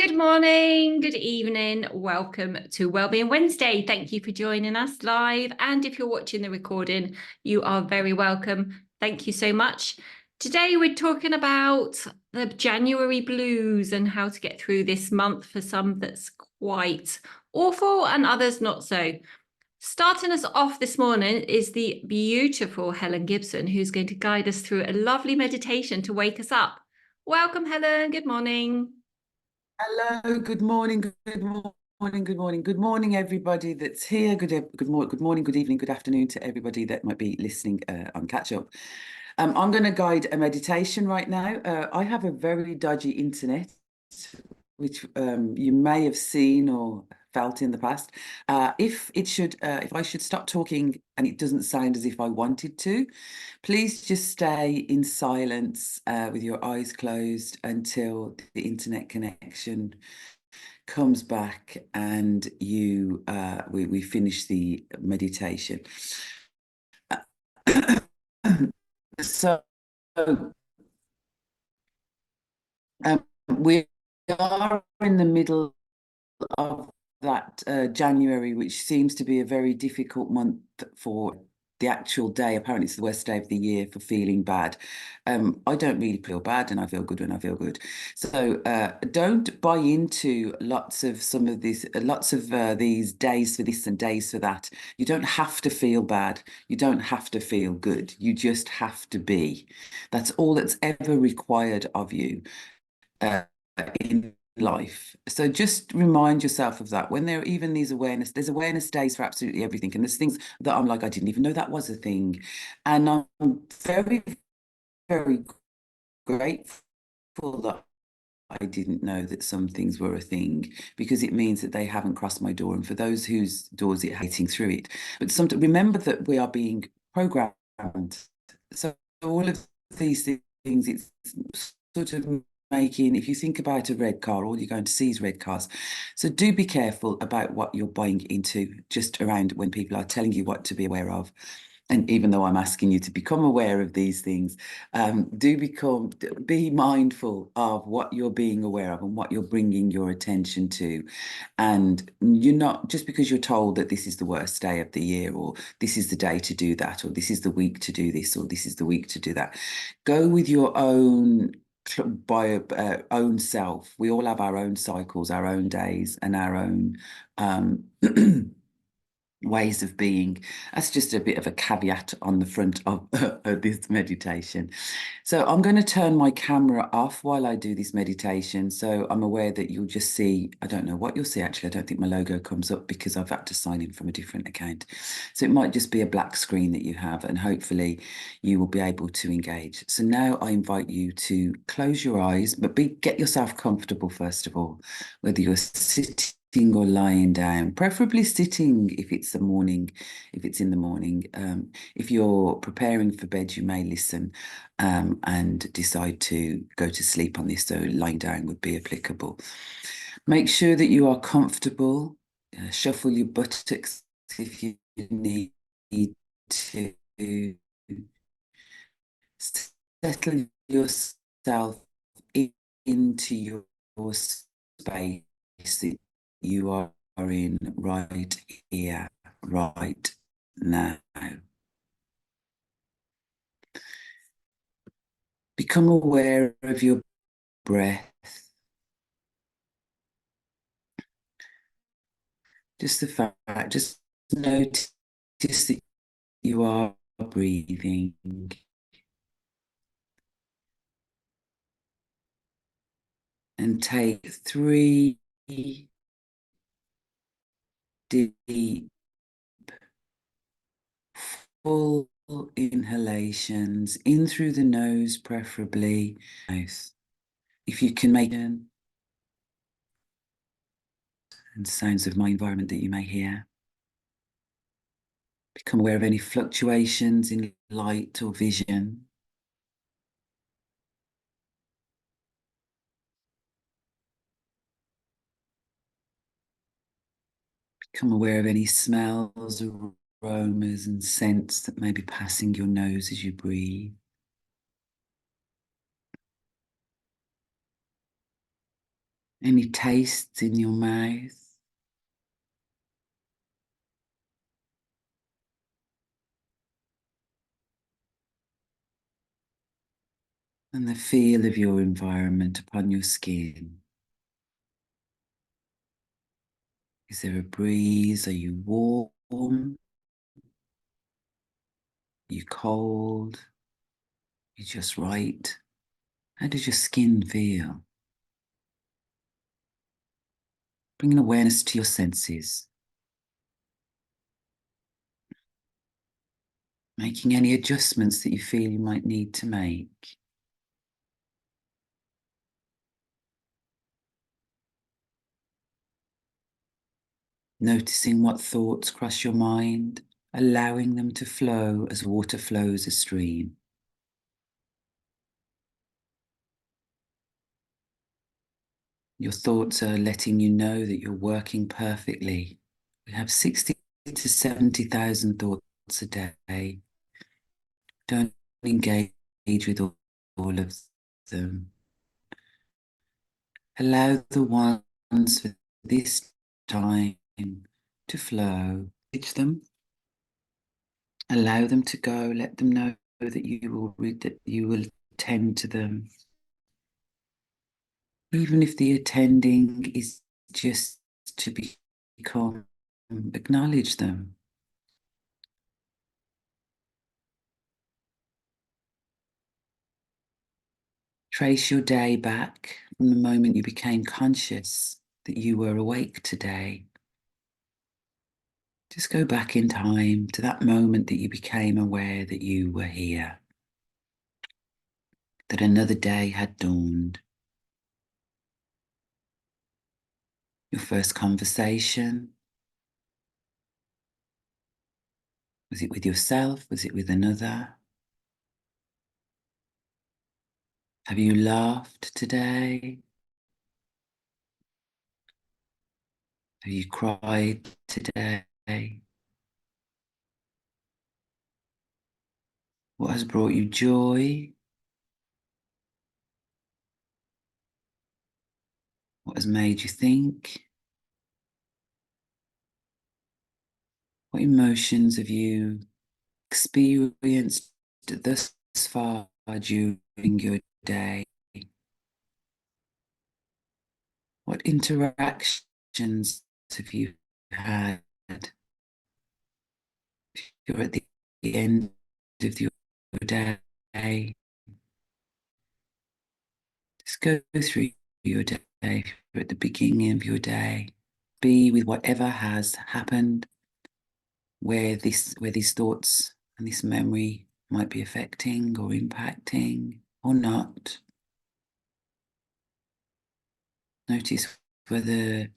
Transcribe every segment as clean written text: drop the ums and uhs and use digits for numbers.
Good morning, good evening. Welcome to Wellbeing Wednesday. Thank you for joining us live. And if you're watching the recording, you are very welcome. Thank you so much. Today, we're talking about the January blues and how to get through this month for some that's quite awful and others not so. Starting us off this morning is the beautiful Helen Gibson, who's going to guide us through a lovely meditation to wake us up. Welcome, Helen. Good morning. Hello, good morning, good morning, everybody that's here. Good morning, good evening, good afternoon to everybody that might be listening on catch up. I'm going to guide a meditation right now. I have a very dodgy internet, which you may have seen or felt in the past. If I should stop talking and it doesn't sound as if I wanted to, please just stay in silence with your eyes closed until the internet connection comes back and we finish the meditation. So we are in the middle of that January, which seems to be a very difficult month for the actual day. Apparently it's the worst day of the year for feeling bad. I don't really feel bad, and I feel good when I feel good. So don't buy into lots of these days for this and days for that. You don't have to feel bad. You don't have to feel good. You just have to be. That's all that's ever required of you in life. So just remind yourself of that when there are even there's awareness days for absolutely everything, and there's things that I'm like, I didn't even know that was a thing, and I'm very, very grateful that I didn't know that some things were a thing, because it means that they haven't crossed my door, and for those whose doors it hating through it. But remember that we are being programmed. So all of these things, it's sort of making, if you think about a red car, all you're going to see is red cars. So do be careful about what you're buying into, just around when people are telling you what to be aware of. And even though I'm asking you to become aware of these things, be mindful of what you're being aware of and what you're bringing your attention to. And you're not, just because you're told that this is the worst day of the year, or this is the day to do that, or this is the week to do this, or this is the week to do that. Go with your own own self. We all have our own cycles, our own days, and our own ways of being. That's just a bit of a caveat on the front of this meditation. So I'm going to turn my camera off while I do this meditation. So I'm aware that you'll just see, I don't know what you'll see actually. I don't think my logo comes up because I've had to sign in from a different account. So it might just be a black screen that you have, and hopefully you will be able to engage. So now I invite you to close your eyes, but get yourself comfortable first of all, whether you're sitting or lying down, preferably sitting if it's in the morning. If you're preparing for bed, you may listen and decide to go to sleep on this, so lying down would be applicable. Make sure that you are comfortable. Shuffle your buttocks if you need to. Settle yourself into your space that you are in right here, right now. Become aware of your breath. Just notice that you are breathing. And take 3 deep, full inhalations, in through the nose, preferably mouth. If you can make it, and sounds of my environment that you may hear. Become aware of any fluctuations in light or vision. Become aware of any smells, aromas and scents that may be passing your nose as you breathe. Any tastes in your mouth? And the feel of your environment upon your skin. Is there a breeze? Are you warm? Are you cold? Are you just right? How does your skin feel? Bringing awareness to your senses. Making any adjustments that you feel you might need to make. Noticing what thoughts cross your mind, allowing them to flow as water flows a stream. Your thoughts are letting you know that you're working perfectly. We have 60 to 70,000 thoughts a day. Don't engage with all of them. Allow the ones for this time to flow. Teach them. Allow them to go. Let them know that you will tend to them. Even if the attending is just to become, acknowledge them. Trace your day back from the moment you became conscious that you were awake today. Just go back in time to that moment that you became aware that you were here, that another day had dawned. Your first conversation, was it with yourself? Was it with another? Have you laughed today? Have you cried today? What has brought you joy? What has made you think? What emotions have you experienced thus far during your day? What interactions have you had? You're at the end of your day. Just go through your day. You're at the beginning of your day. Be with whatever has happened, where these thoughts and this memory might be affecting or impacting or not. Notice whether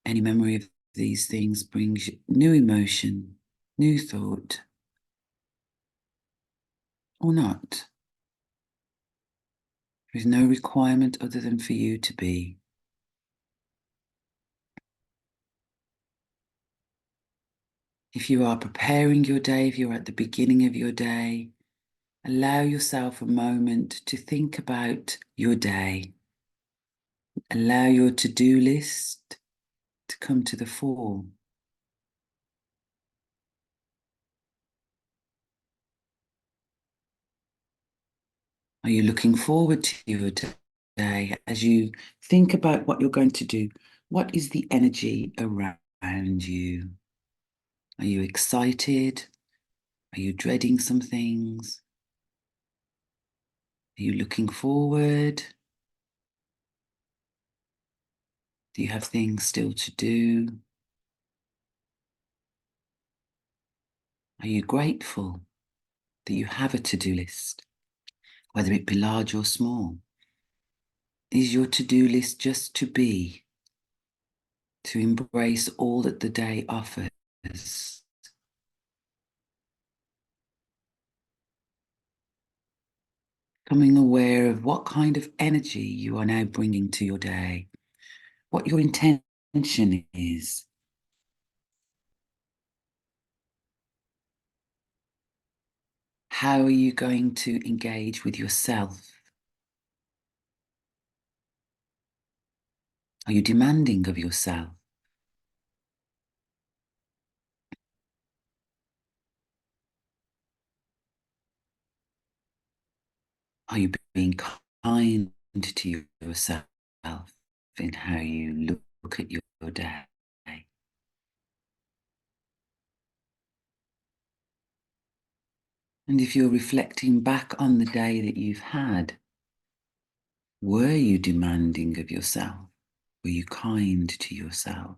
any memory of these things brings new emotion, new thought, or not. There is no requirement other than for you to be. If you are preparing your day, if you're at the beginning of your day, allow yourself a moment to think about your day. Allow your to-do list to come to the fore. Are you looking forward to your day as you think about what you're going to do? What is the energy around you? Are you excited? Are you dreading some things? Are you looking forward? Do you have things still to do? Are you grateful that you have a to-do list, whether it be large or small? Is your to-do list just to be, to embrace all that the day offers? Becoming aware of what kind of energy you are now bringing to your day, what your intention is. How are you going to engage with yourself? Are you demanding of yourself? Are you being kind to yourself in how you look at your day? And if you're reflecting back on the day that you've had, were you demanding of yourself? Were you kind to yourself?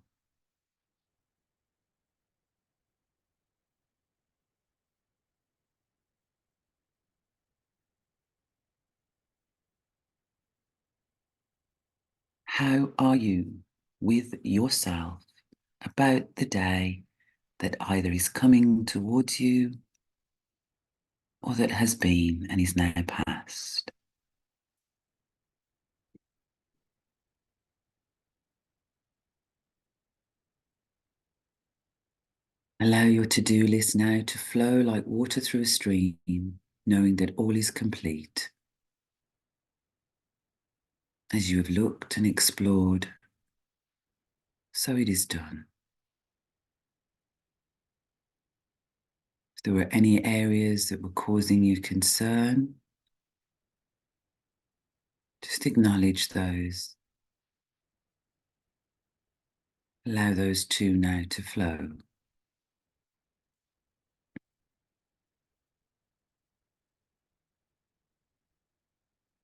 How are you with yourself about the day that either is coming towards you or that has been and is now past? Allow your to-do list now to flow like water through a stream, knowing that all is complete. As you have looked and explored, so it is done. If there were any areas that were causing you concern, just acknowledge those. Allow those two now to flow.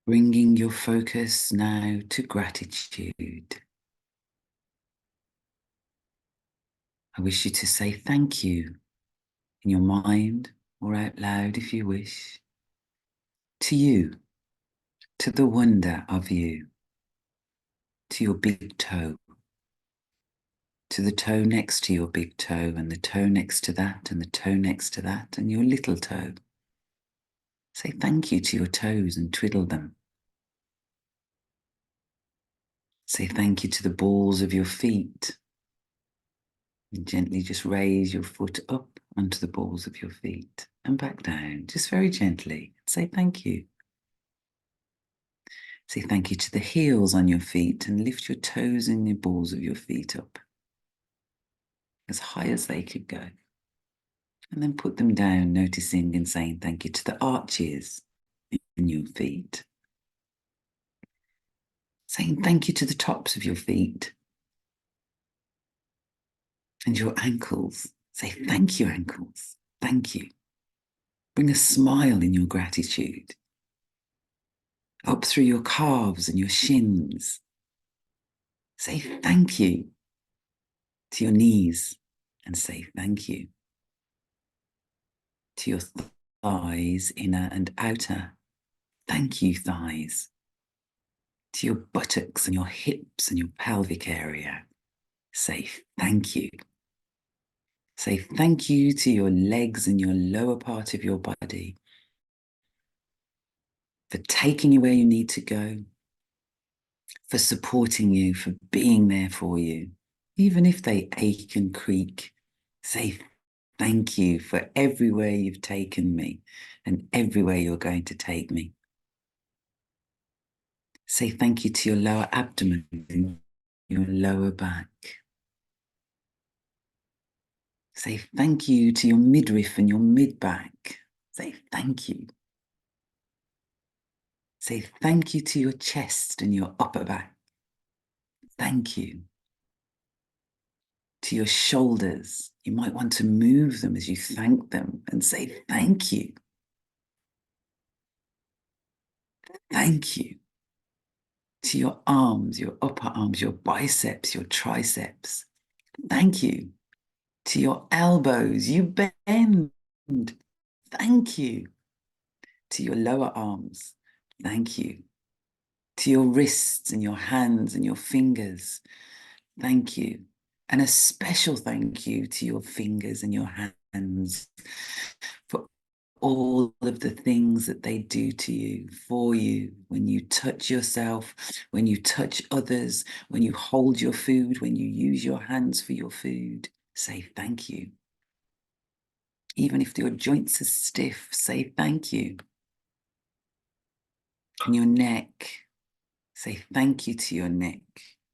Bringing your focus now to gratitude. I wish you to say thank you in your mind or out loud if you wish, to you, to the wonder of you, to your big toe, to the toe next to your big toe and the toe next to that and the toe next to that and your little toe. Say thank you to your toes and twiddle them. Say thank you to the balls of your feet. And gently just raise your foot up onto the balls of your feet and back down, just very gently. Say thank you. Say thank you to the heels on your feet and lift your toes and the balls of your feet up as high as they could go. And then put them down, noticing and saying thank you to the arches in your feet. Saying thank you to the tops of your feet and your ankles. Say thank you, ankles. Thank you. Bring a smile in your gratitude. Up through your calves and your shins. Say thank you to your knees and say thank you to your thighs, inner and outer. Thank you, thighs. To your buttocks and your hips and your pelvic area. Say thank you. Say thank you to your legs and your lower part of your body for taking you where you need to go, for supporting you, for being there for you. Even if they ache and creak, say thank you for everywhere you've taken me and everywhere you're going to take me. Say thank you to your lower abdomen and your lower back. Say thank you to your midriff and your mid-back. Say thank you. Say thank you to your chest and your upper back. Thank you. To your shoulders, you might want to move them as you thank them and say thank you. Thank you. To your arms, your upper arms, your biceps, your triceps. Thank you. To your elbows, you bend. Thank you. To your lower arms, thank you. To your wrists and your hands and your fingers, thank you. And a special thank you to your fingers and your hands for all of the things that they do to you, for you, when you touch yourself, when you touch others, when you hold your food, when you use your hands for your food. Say thank you. Even if your joints are stiff, say thank you. And your neck, say thank you to your neck.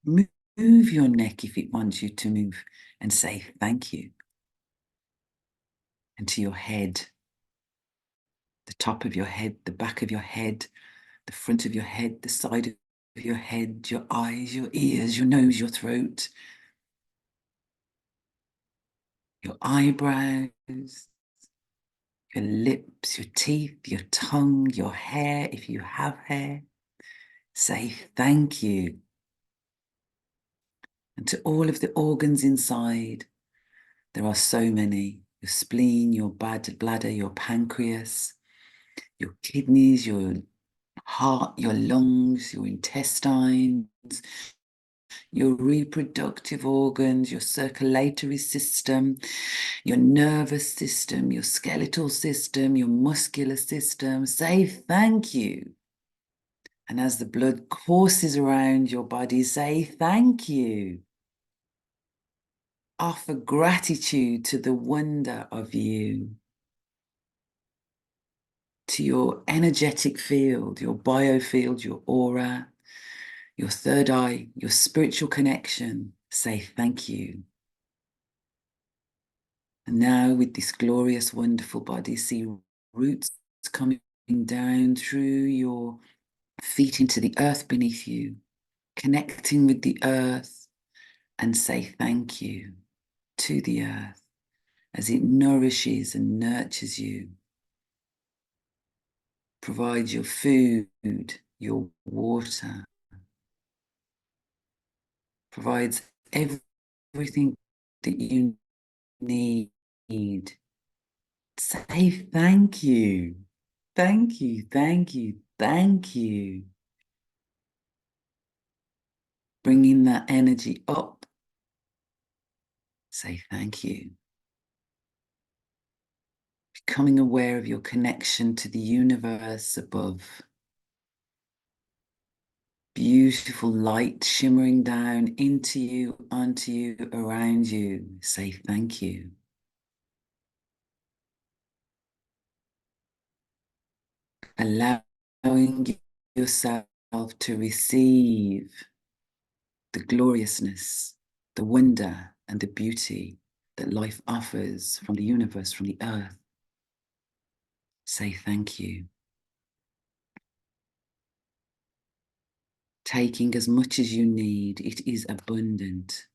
Move Move your neck if it wants you to move, and say thank you. And to your head, the top of your head, the back of your head, the front of your head, the side of your head, your eyes, your ears, your nose, your throat, your eyebrows, your lips, your teeth, your tongue, your hair, if you have hair. Say thank you. And to all of the organs inside, there are so many. Your spleen, your bladder, your pancreas, your kidneys, your heart, your lungs, your intestines, your reproductive organs, your circulatory system, your nervous system, your skeletal system, your muscular system. Say thank you. And as the blood courses around your body, say thank you. Offer gratitude to the wonder of you, to your energetic field, your biofield, your aura, your third eye, your spiritual connection. Say thank you. And now with this glorious, wonderful body, see roots coming down through your feet into the earth beneath you, connecting with the earth, and say thank you to the earth as it nourishes and nurtures you, provides your food, your water, provides everything that you need. Say thank you. Thank you, thank you, thank you. Bringing that energy up. Say thank you. Becoming aware of your connection to the universe above. Beautiful light shimmering down into you, onto you, around you. Say thank you. Allowing yourself to receive the gloriousness, the wonder, and the beauty that life offers from the universe, from the earth. Say thank you. Taking as much as you need, it is abundant.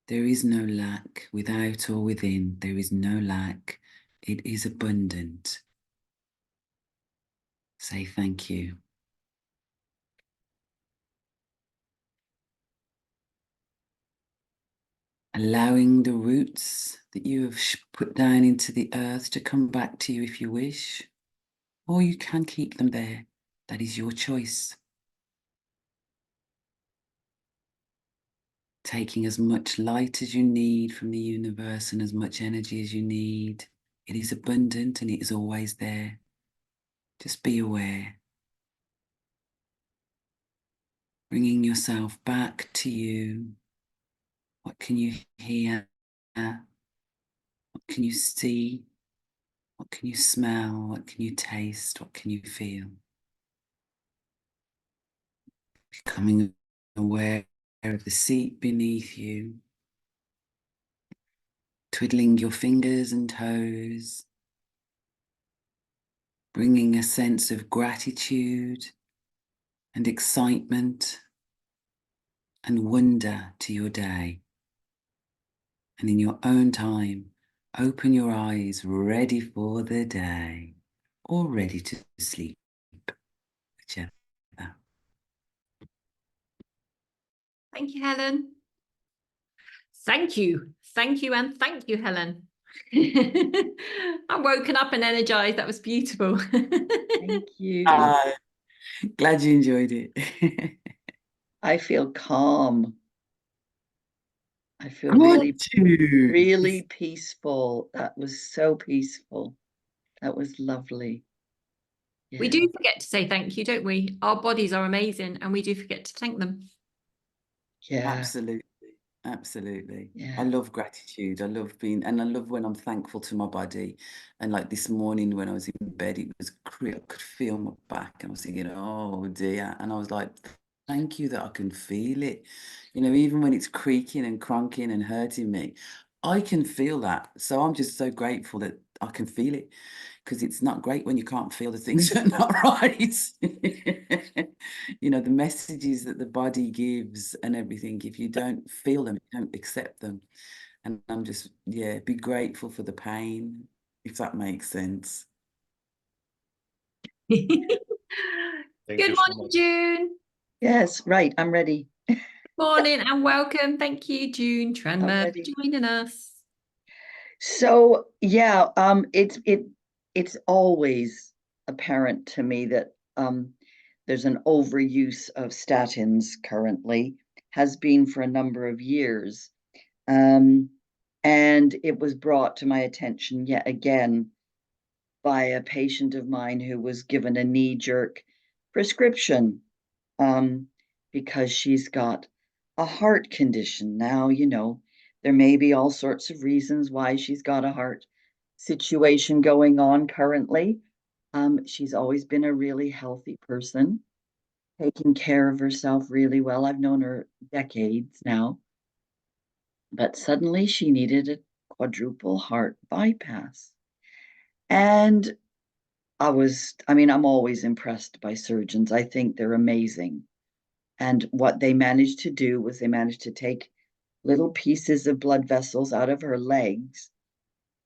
There is no lack without or within. There is no lack. It is abundant. Say thank you. Allowing the roots that you have put down into the earth to come back to you if you wish, or you can keep them there. That is your choice. Taking as much light as you need from the universe and as much energy as you need. It is abundant and it is always there. Just be aware. Bringing yourself back to you. What can you hear? What can you see? What can you smell? What can you taste? What can you feel? Becoming aware of the seat beneath you. Twiddling your fingers and toes. Bringing a sense of gratitude and excitement and wonder to your day. And in your own time, open your eyes, ready for the day or ready to sleep, whichever. Thank you, Helen. Thank you. Thank you and thank you, Helen. I'm woken up and energized. That was beautiful. Thank you. Glad you enjoyed it. I feel calm. I feel Good really peaceful. That was so peaceful. That was lovely. We do forget to say thank you, don't we? Our bodies are amazing and we do forget to thank them. Yeah. Absolutely. Absolutely. Yeah. I love gratitude. I love being, and I love when I'm thankful to my body. And like this morning when I was in bed, it was I could feel my back and I was thinking, oh dear. And I was like, Thank you that I can feel it. You know, even when it's creaking and cronking and hurting me, I can feel that. So I'm just so grateful that I can feel it, because it's not great when you can't feel the things that are not right. You know, the messages that the body gives and everything, if you don't feel them, you don't accept them. And I'm just, yeah, be grateful for the pain, if that makes sense. Good Thank you so morning, much. June. Yes, right. I'm ready. Morning and welcome. Thank you, June Tranmer, for ready. joining us. So yeah, it's always apparent to me that there's an overuse of statins currently, has been for a number of years. And it was brought to my attention yet again by a patient of mine who was given a knee-jerk prescription because she's got a heart condition. Now, you know, there may be all sorts of reasons why she's got a heart situation going on currently. She's always been a really healthy person, taking care of herself really well. I've known her decades now. But suddenly she needed a quadruple heart bypass. And I'm always impressed by surgeons. I think they're amazing. And what they managed to do was they managed to take little pieces of blood vessels out of her legs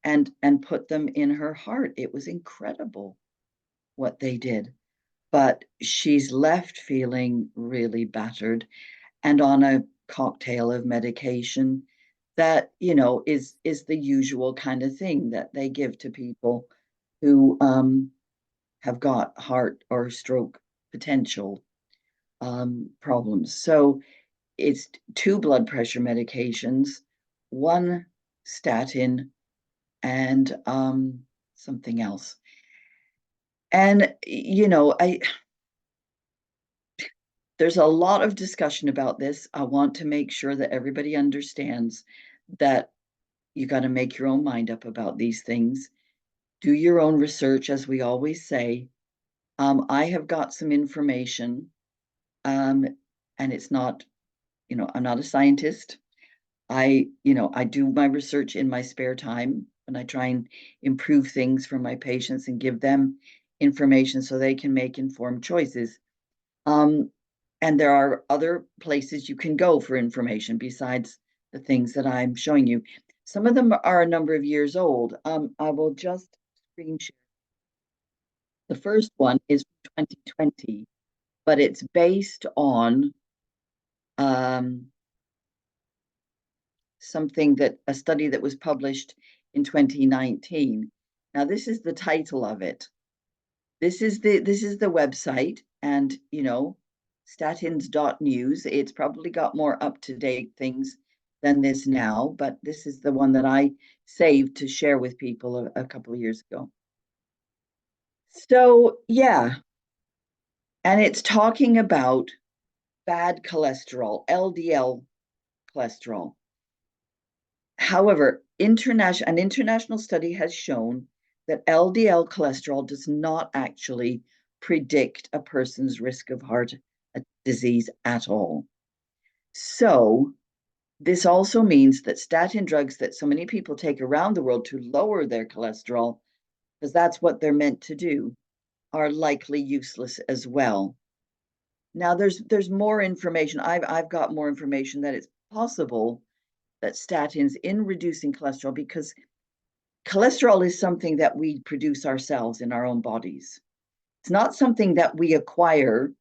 and put them in her heart. It was incredible what they did. But she's left feeling really battered and on a cocktail of medication that, you know, is the usual kind of thing that they give to people who have got heart or stroke potential problems. So it's 2 blood pressure medications, 1 statin, and something else. And you know, there's a lot of discussion about this. I want to make sure that everybody understands that you got to make your own mind up about these things. Do your own research, as we always say. I have got some information, and it's not, you know, I'm not a scientist. I do my research in my spare time, and I try and improve things for my patients and give them information so they can make informed choices. And there are other places you can go for information besides the things that I'm showing you. Some of them are a number of years old. I will just screen share. The first one is 2020, but it's based on a study that was published in 2019. Now, this is the title of it. This is the website, and you know, statins.news. It's probably got more up-to-date things than this now, but this is the one that I saved to share with people a couple of years ago. So yeah, and it's talking about bad cholesterol, LDL cholesterol. However, an international study has shown that LDL cholesterol does not actually predict a person's risk of heart disease at all. So this also means that statin drugs that so many people take around the world to lower their cholesterol, because that's what they're meant to do, are likely useless as well. Now there's more information. I've got more information that it's possible that statins in reducing cholesterol, because cholesterol is something that we produce ourselves in our own bodies. It's not something that we acquire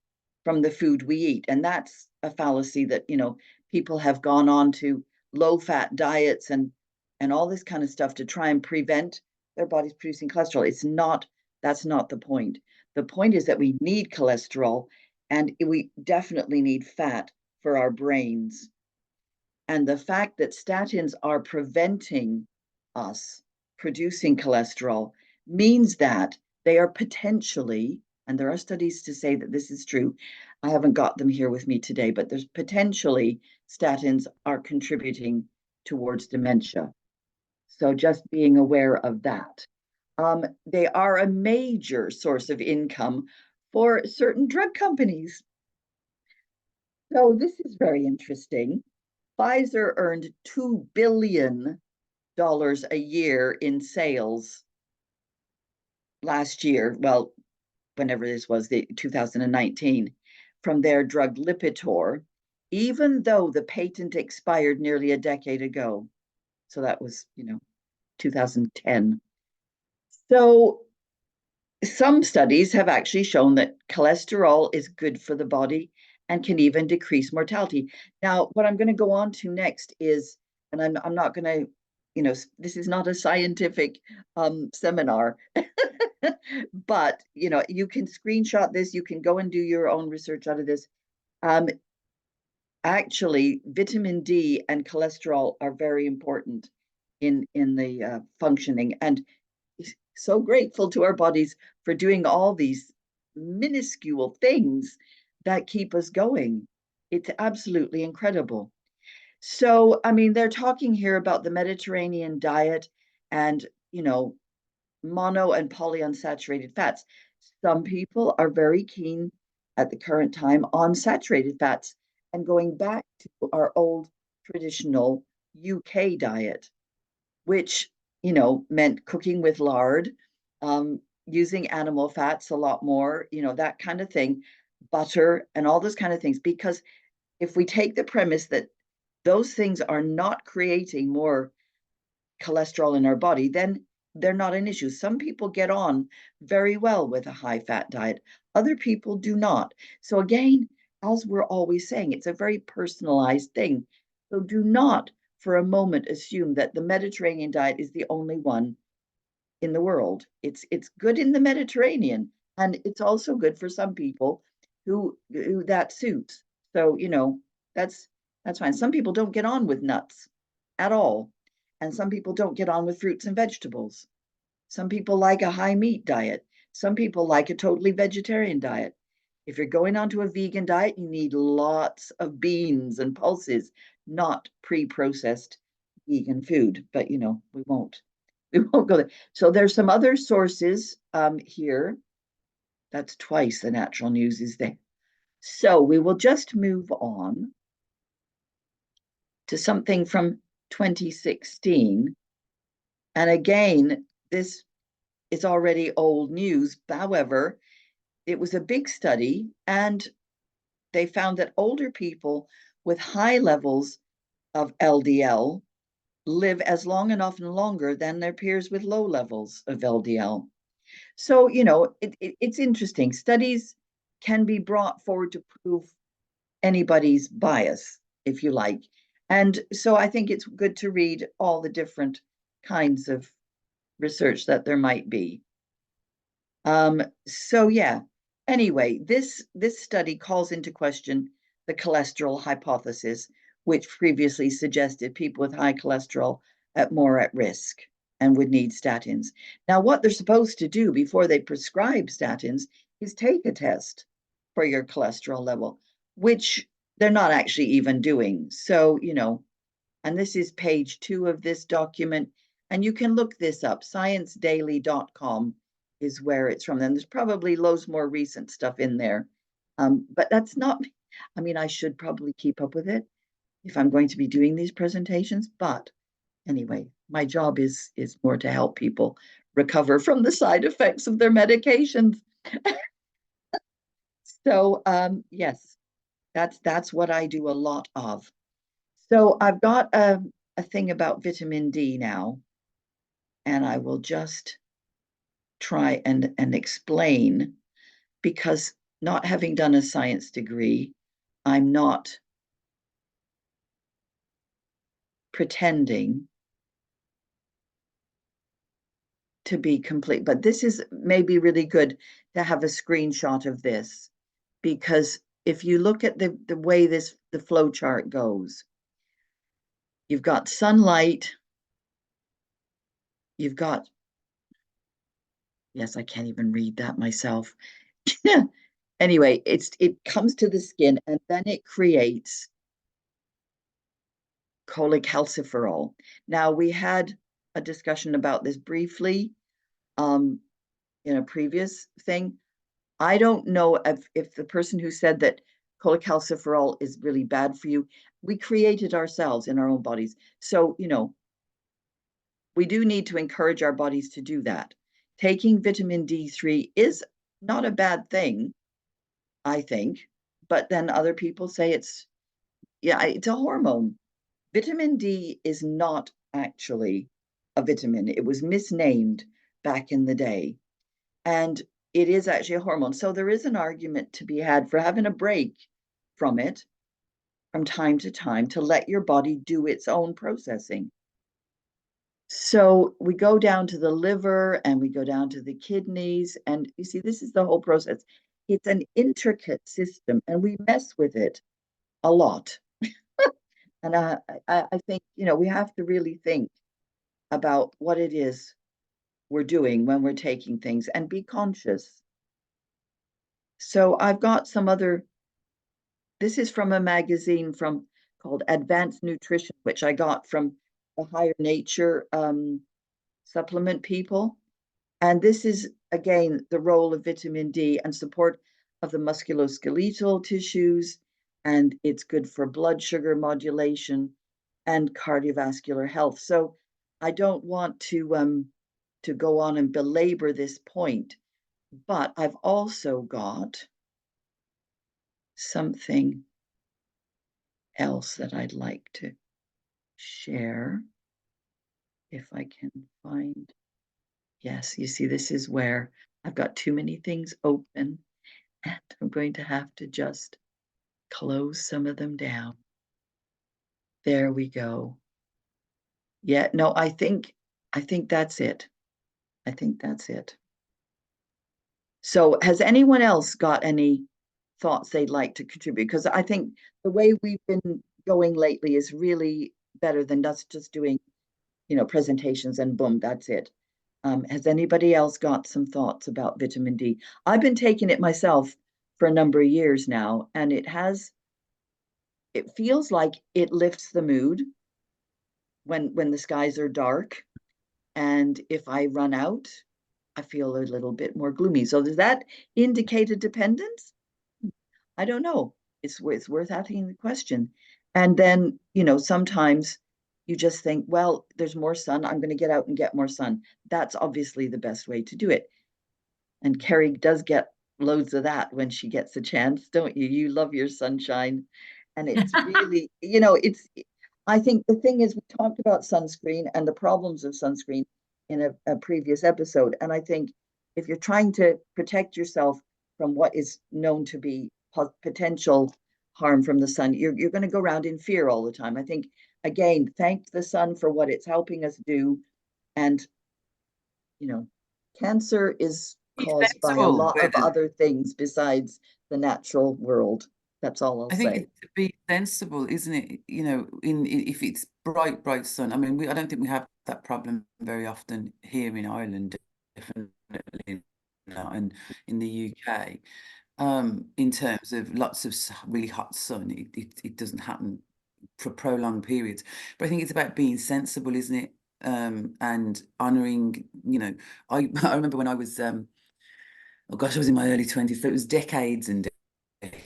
from the food we eat. And that's a fallacy that, you know, people have gone on to low-fat diets and all this kind of stuff to try and prevent their bodies producing cholesterol. That's not the point. The point is that we need cholesterol, and we definitely need fat for our brains. And the fact that statins are preventing us producing cholesterol means that they are potentially, and there are studies to say that this is true. I haven't got them here with me today, but there's potentially statins are contributing towards dementia. So just being aware of that. They are a major source of income for certain drug companies. So this is very interesting. Pfizer earned $2 billion a year in sales last year. Well, whenever this was, the 2019, from their drug Lipitor, even though the patent expired nearly a decade ago. So that was, 2010. So some studies have actually shown that cholesterol is good for the body and can even decrease mortality. Now, what I'm going to go on to next is, and I'm not going to, this is not a scientific seminar, but you can screenshot this. You can go and do your own research out of this. Actually, vitamin D and cholesterol are very important in the functioning, and so grateful to our bodies for doing all these minuscule things that keep us going. It's absolutely incredible. So, I mean, they're talking here about the Mediterranean diet and, mono and polyunsaturated fats. Some people are very keen at the current time on saturated fats and going back to our old traditional UK diet, which, meant cooking with lard, using animal fats a lot more, that kind of thing, butter and all those kind of things. Because if we take the premise that those things are not creating more cholesterol in our body, then they're not an issue. Some people get on very well with a high fat diet. Other people do not. So again, as we're always saying, it's a very personalized thing. So do not for a moment assume that the Mediterranean diet is the only one in the world. It's good in the Mediterranean, and it's also good for some people who that suits. So, that's fine. Some people don't get on with nuts at all. And some people don't get on with fruits and vegetables. Some people like a high meat diet. Some people like a totally vegetarian diet. If you're going onto a vegan diet, you need lots of beans and pulses, not pre-processed vegan food. But we won't go there. So there's some other sources here. That's twice the natural news is there. So we will just move on to something from 2016. And again, this is already old news. However, it was a big study, and they found that older people with high levels of LDL live as long and often longer than their peers with low levels of LDL. So, it's interesting. Studies can be brought forward to prove anybody's bias, if you like. And so I think it's good to read all the different kinds of research that there might be. So yeah, anyway, this study calls into question the cholesterol hypothesis, which previously suggested people with high cholesterol more at risk and would need statins. Now, what they're supposed to do before they prescribe statins is take a test for your cholesterol level, which they're not actually even doing. So, and this is page 2 of this document, and you can look this up. ScienceDaily.com is where it's from. And there's probably loads more recent stuff in there. But that's not, I mean, I should probably keep up with it if I'm going to be doing these presentations. But anyway, my job is more to help people recover from the side effects of their medications. So yes, that's what I do a lot of. So I've got a thing about vitamin D now, and I will just try and explain, because not having done a science degree, I'm not pretending to be complete. But this is maybe really good to have a screenshot of this, because if you look at the way the flow chart goes, you've got sunlight, you've got, yes, I can't even read that myself. Anyway, it comes to the skin, and then it creates cholecalciferol. Now, we had a discussion about this briefly in a previous thing. I don't know if the person who said that cholecalciferol is really bad for you. We create it ourselves in our own bodies. So, we do need to encourage our bodies to do that. Taking vitamin D3 is not a bad thing, I think, but then other people say it's a hormone. Vitamin D is not actually a vitamin. It was misnamed back in the day, and it is actually a hormone. So there is an argument to be had for having a break from it from time to time to let your body do its own processing. So we go down to the liver and we go down to the kidneys, and you see, this is the whole process. It's an intricate system, and we mess with it a lot. And I think, we have to really think about what it is we're doing when we're taking things and be conscious. So I've got some other, this is from a magazine called Advanced Nutrition, which I got from the Higher Nature supplement people. And this is, again, the role of vitamin D and support of the musculoskeletal tissues, and it's good for blood sugar modulation and cardiovascular health. So I don't want to go on and belabor this point, but I've also got something else that I'd like to share, if I can find. Yes, you see, this is where I've got too many things open, and I'm going to have to just close some of them down. There we go. Yeah, no, I think that's it. I think that's it. So has anyone else got any thoughts they'd like to contribute? Because I think the way we've been going lately is really better than us just doing, presentations and boom, that's it. Has anybody else got some thoughts about vitamin D? I've been taking it myself for a number of years now, and it feels like it lifts the mood when the skies are dark. And if I run out, I feel a little bit more gloomy. So does that indicate a dependence? I don't know. It's worth asking the question. And then, sometimes you just think, well, there's more sun. I'm going to get out and get more sun. That's obviously the best way to do it. And Kerry does get loads of that when she gets a chance, don't you? You love your sunshine. And it's really, I think the thing is, we talked about sunscreen and the problems of sunscreen in a previous episode. And I think if you're trying to protect yourself from what is known to be potential harm from the sun, you're going to go around in fear all the time. I think, again, thank the sun for what it's helping us do. And, cancer is caused by a lot of other things besides the natural world. That's all I'll say. I think it's to be sensible, isn't it? If it's bright sun. I mean, I don't think we have that problem very often here in Ireland, definitely not, and in the UK. In terms of lots of really hot sun, it doesn't happen for prolonged periods. But I think it's about being sensible, isn't it? And honouring, I remember when I was, I was in my early 20s, so it was decades and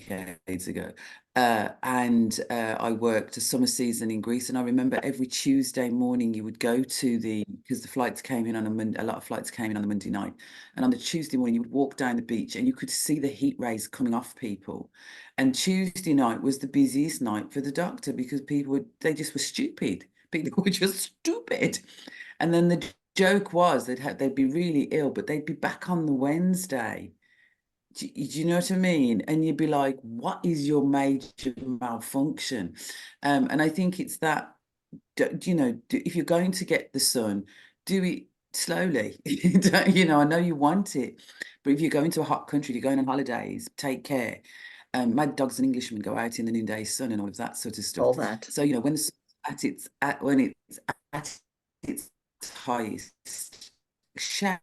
decades ago. And I worked a summer season in Greece, and I remember every Tuesday morning you would go to because the flights came in on a Monday, a lot of flights came in on the Monday night, and on the Tuesday morning you would walk down the beach and you could see the heat rays coming off people. And Tuesday night was the busiest night for the doctor because they just were stupid. People were just stupid. And then the joke was they'd be really ill, but they'd be back on the Wednesday. Do you know what I mean? And you'd be like, what is your major malfunction? And I think it's that, if you're going to get the sun, do it slowly. I know you want it, but if you're going to a hot country, you're going on holidays, take care. My dog's an Englishman, go out in the noonday sun and all of that sort of stuff. All that. So, when the sun's when it's at its highest shade,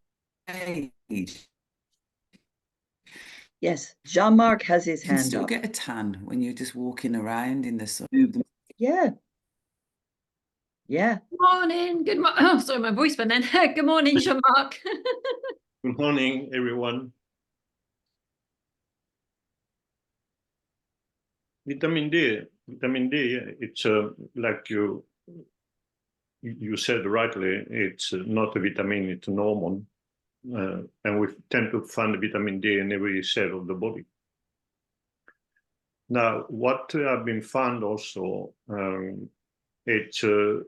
yes, Jean-Marc has his hand up. You can still get a tan when you're just walking around in the sun. Yeah. Good morning. Oh, sorry, my voice went then. Good morning, Jean-Marc. Good morning, everyone. Vitamin D, it's like you said rightly, it's not a vitamin, it's an hormone. And we tend to find vitamin D in every cell of the body. Now, what have been found also, it's the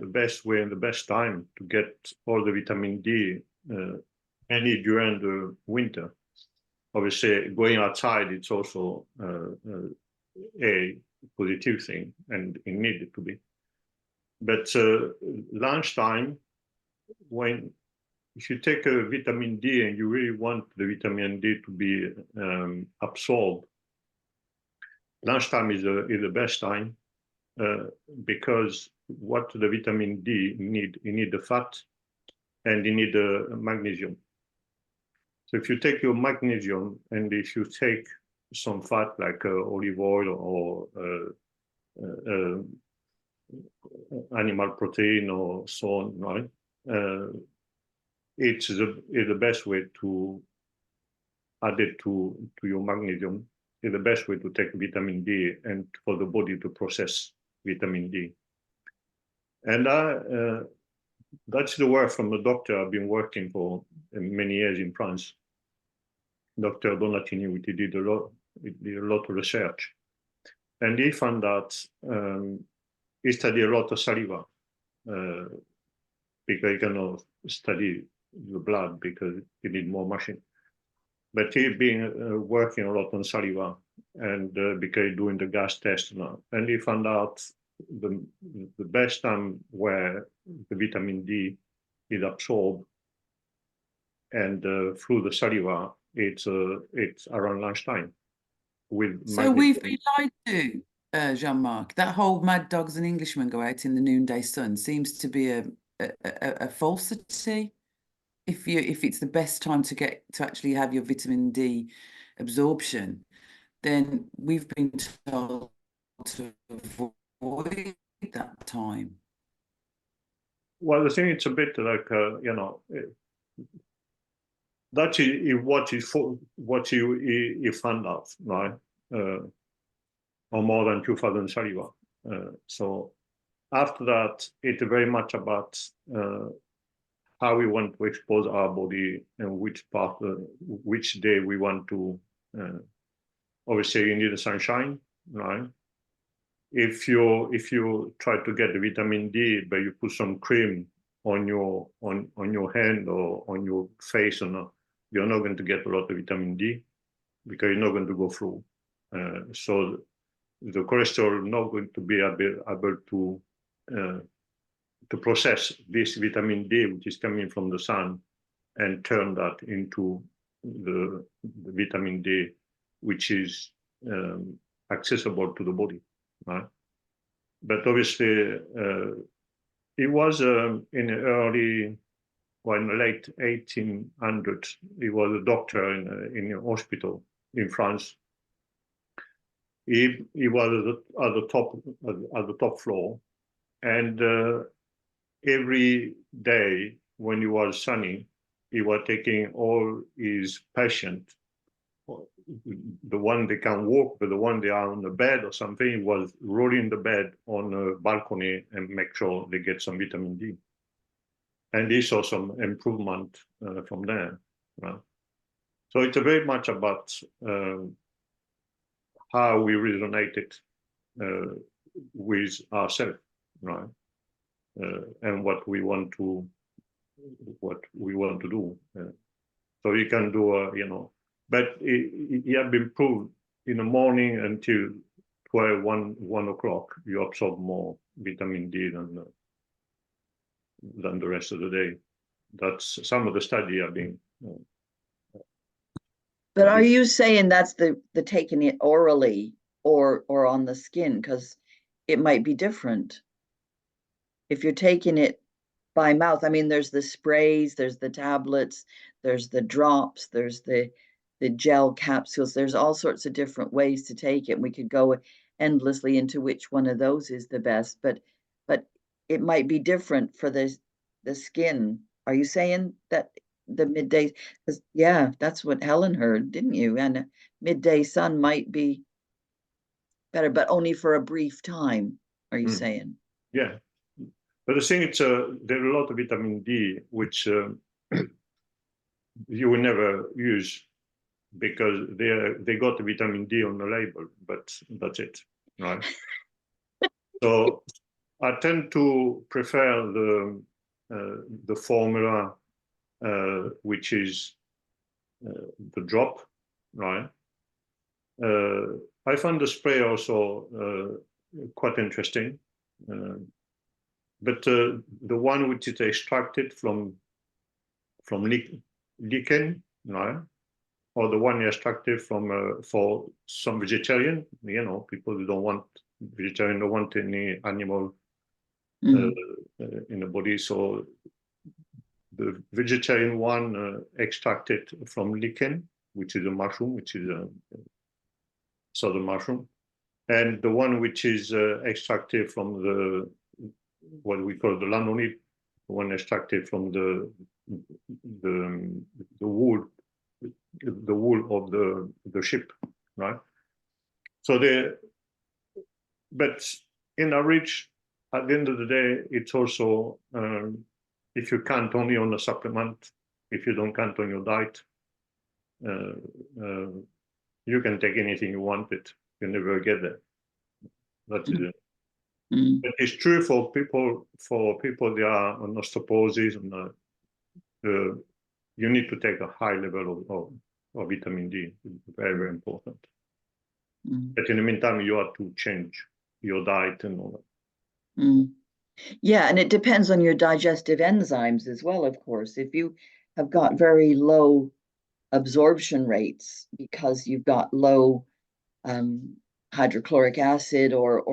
best way and the best time to get all the vitamin D, any during the winter. Obviously, going outside, it's also a positive thing, and it needed to be. But lunchtime, if you take a vitamin D and you really want the vitamin D to be absorbed, lunchtime is the best time, because what the vitamin D need, you need the fat and you need the magnesium. So if you take your magnesium and if you take some fat like olive oil or animal protein or so on, right? It's the best way to add it to your magnesium. It's the best way to take vitamin D and for the body to process vitamin D. And that's the work from the doctor I've been working for many years in France. Dr. Donatini, he did a lot of research. And he found that he studied a lot of saliva, because he cannot study the blood because you need more machine. But he's been working a lot on saliva, and because doing the gas test now, and he found out the best time where the vitamin D is absorbed and through the saliva, it's around lunchtime. So we've been lied to, Jean-Marc. That whole Mad Dogs and Englishmen go out in the noonday sun seems to be a falsity. If it's the best time to actually have your vitamin D absorption, then we've been told to avoid that time. Well, the thing, it's a bit like that is what you found out, right? On more than 2,000 saliva. So after that, it's very much about how we want to expose our body and which day we want to. Obviously, you need the sunshine, right? If you try to get the vitamin D, but you put some cream on your hand or on your face, you're not going to get a lot of vitamin D because you're not going to go through. So the cholesterol is not going to be able to process this vitamin D, which is coming from the sun, and turn that into the vitamin D, which is accessible to the body, right? But obviously, it was in the late 1800s. He was a doctor in a hospital in France. He was at the top floor, and every day when it was sunny, he was taking all his patients, the one they can walk, but the one they are on the bed or something, he was rolling the bed on a balcony and make sure they get some vitamin D. And he saw some improvement from there. Right? So it's very much about how we resonated with ourselves, right? And what we want to do. So you can do, but it had been proved in the morning until 1 o'clock, you absorb more vitamin D than the rest of the day. That's some of the study have been. But are you saying that's the taking it orally or on the skin? Because it might be different. If you're taking it by mouth, I mean, there's the sprays, there's the tablets, there's the drops, there's the gel capsules. There's all sorts of different ways to take it. We could go endlessly into which one of those is the best, but it might be different for the skin. Are you saying that the midday? Because yeah, that's what Helen heard, didn't you? And midday sun might be better, but only for a brief time, are you saying? Yeah. But the thing is, there are a lot of vitamin D which you will never use because they got the vitamin D on the label, but that's it, right? So I tend to prefer the formula, which is the drop, right? I found the spray also quite interesting, but the one which is extracted from lichen, right? Or the one extracted from for some vegetarian, people who don't want vegetarian, don't want any animal in the body. So the vegetarian one extracted from lichen, which is a mushroom, which is a southern mushroom, and the one which is extracted from the what we call the lanolin, the one extracted from the wool, the wool of the sheep, right? So but in average, at the end of the day, it's also if you count only on a supplement, if you don't count on your diet, you can take anything you want, but you never get there. That's it. But it's true for people that are on osteoporosis, and you need to take a high level of vitamin D. It's very, very important. But in the meantime, you have to change your diet and all that. Yeah, and it depends on your digestive enzymes as well, of course. If you have got very low absorption rates because you've got low hydrochloric acid, or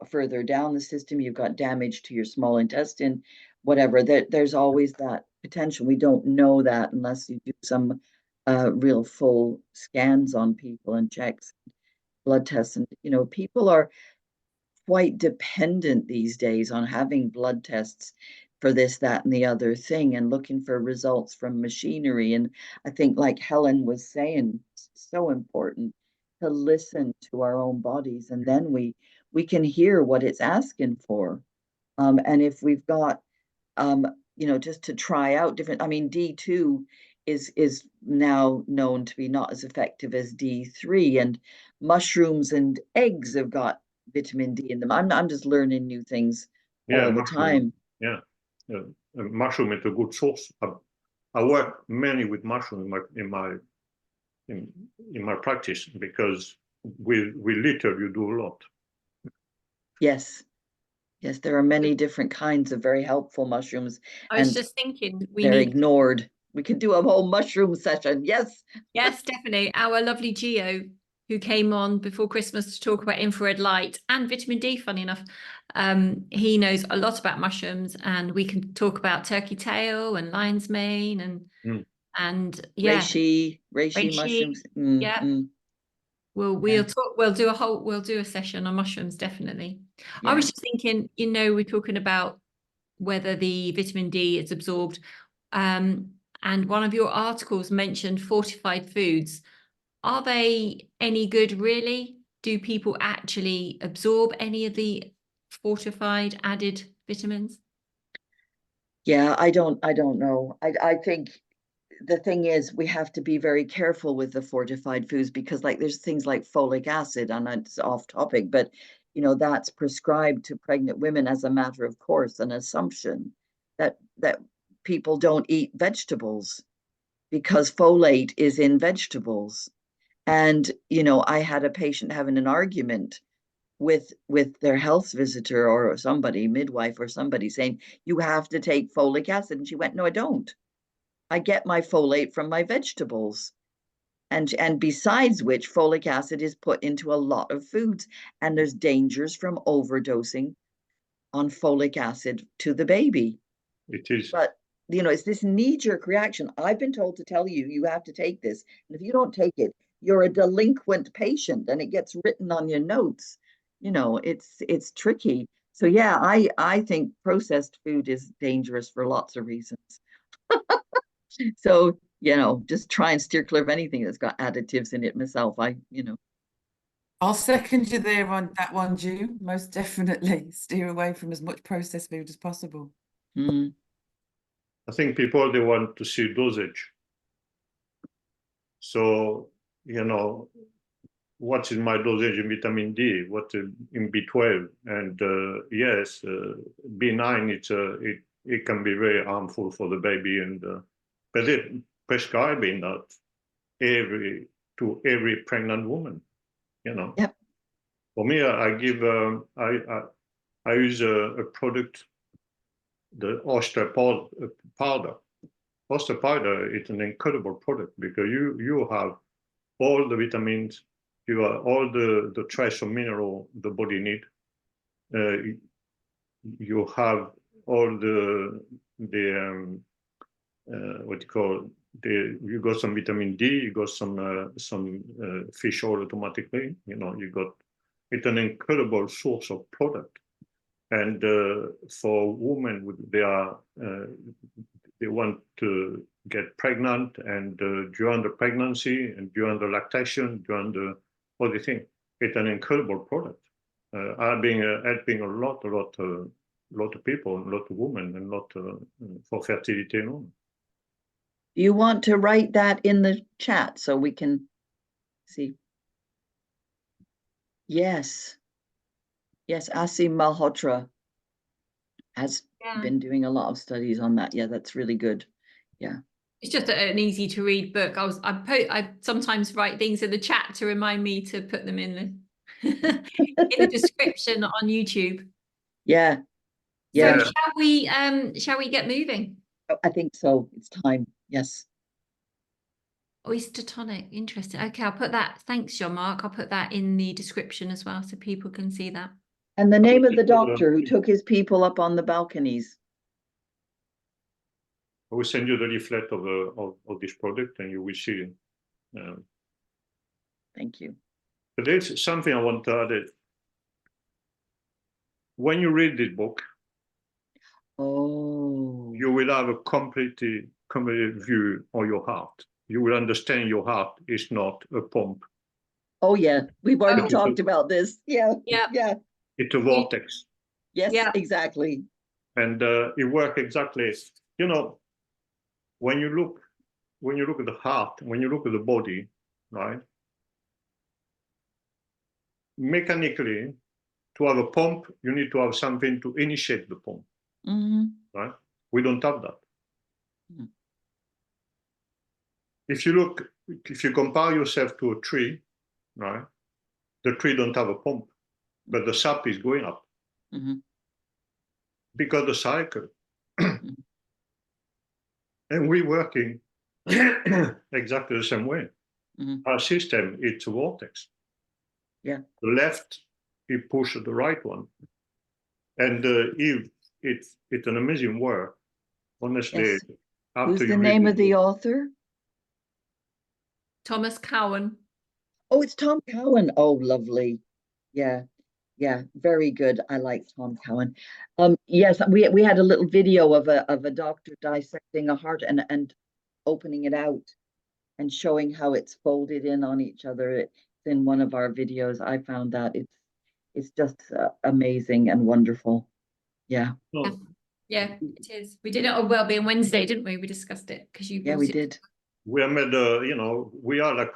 further down the system, you've got damage to your small intestine, whatever, there's always that potential. We don't know that unless you do some real full scans on people and checks, blood tests. And people are quite dependent these days on having blood tests for this, that, and the other thing, and looking for results from machinery. And I think, like Helen was saying, it's so important to listen to our own bodies, and then we can hear what it's asking for. And if we've got just to try out different, I mean, D2 is now known to be not as effective as D3, and mushrooms and eggs have got vitamin D in them. I'm just learning new things all the time. Yeah, mushroom is a good source. I work mainly with mushroom in my practice, because with litter you do a lot. Yes, there are many different kinds of very helpful mushrooms. I was just thinking they're ignored. We could do a whole mushroom session. Yes, definitely. Our lovely Gio, who came on before Christmas to talk about infrared light and vitamin D, funny enough, he knows a lot about mushrooms, and we can talk about turkey tail and lion's mane and reishi mushrooms. We'll do a session on mushrooms, definitely. I was just thinking, we're talking about whether the vitamin D is absorbed, and one of your articles mentioned fortified foods. Are they any good, really? Do people actually absorb any of the fortified added vitamins? Yeah, I don't know. I think the thing is, we have to be very careful with the fortified foods, because there's things like folic acid, and it's off topic, but that's prescribed to pregnant women as a matter of course, an assumption that people don't eat vegetables because folate is in vegetables. And I had a patient having an argument with their health visitor or somebody, midwife or somebody, saying, you have to take folic acid. And she went, no, I don't. I get my folate from my vegetables. And besides which, folic acid is put into a lot of foods, and there's dangers from overdosing on folic acid to the baby. It is. But it's this knee-jerk reaction. I've been told to tell you, you have to take this. And if you don't take it, you're a delinquent patient, and it gets written on your notes. It's tricky. So yeah, I think processed food is dangerous for lots of reasons. So, just try and steer clear of anything that's got additives in it myself. I'll second you there on that one, Ju. Most definitely steer away from as much processed food as possible. Mm. I think people, they want to see dosage. So, you know, what is my dosage in vitamin D? What in B12? And yes, B9, it can be very harmful for the baby, and but they're prescribing that to every pregnant woman. You know. Yep. For me, I give I use a product, the oyster powder. Oyster powder is an incredible product because you have all the vitamins, you have all the trace mineral the body need. You have all the what you call you got some vitamin D, you got some fish oil automatically. You know, you got it's an incredible source of product. And for women, they want to get pregnant, and during the pregnancy and during the lactation, during the all the thing, it's an incredible product. I've been helping a lot of people, a lot of women, and a lot for fertility and all. Do you want to write that in the chat so we can see? Yes. Yes, Asim Malhotra has been doing a lot of studies on that. Yeah, that's really good. Yeah. It's just an easy to read book. I sometimes write things in the chat to remind me to put them in the in the description on YouTube. Yeah. Yeah. So shall we get moving? I think so. It's time. Yes. Oyster tonic, interesting. Okay, I'll put that. Thanks, Jean-Marc. I'll put that in the description as well so people can see that. And the name of the doctor who took his people up on the balconies. I will send you the leaflet of this product, and you will see. Thank you. But there's something I want to add. When you read this book, you will have a complete view of your heart. You will understand your heart is not a pump. Oh yeah, we've already talked about this. Yeah. It's a vortex. Yes, exactly. And it works exactly. You know, when you look at the heart, when you look at the body, right? Mechanically, to have a pump, you need to have something to initiate the pump. Right? We don't have that. If you compare yourself to a tree, right? The tree don't have a pump, but the sap is going up because the cycle. And we're working exactly the same way. Our system, it's a vortex. Yeah. The left, he pushes the right one. And it's an amazing work. Honestly. Yes. Who's the name of the author? Thomas Cowan. Oh, it's Tom Cowan. Oh, lovely. Yeah. Yeah, very good. I like Tom Cowan. Yes, we had a little video of a doctor dissecting a heart and opening it out and showing how it's folded in on each other. It's in one of our videos. I found that it's just amazing and wonderful. Yeah. Yeah, it is. We did it on Wellbeing Wednesday, didn't we? We discussed it because you. Yeah, we did. We are made. We are like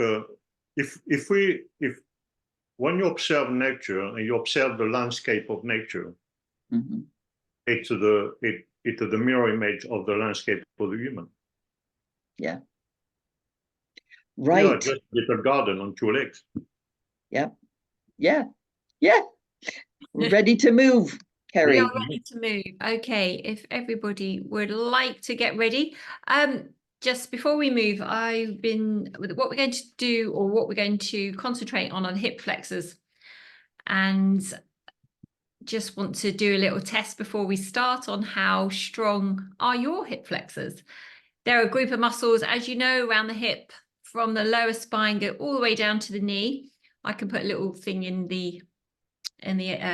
when you observe nature and you observe the landscape of nature, it's the mirror image of the landscape of the human. Yeah. Right. We are just a little garden on two legs. Yeah. Yeah. Yeah. We're ready to move, Kerry. We are ready to move. Okay, if everybody would like to get ready. Just before we move, what we're going to do, or what we're going to concentrate on, are hip flexors. And just want to do a little test before we start on how strong are your hip flexors. They're a group of muscles, as you know, around the hip, from the lower spine, go all the way down to the knee. I can put a little thing in the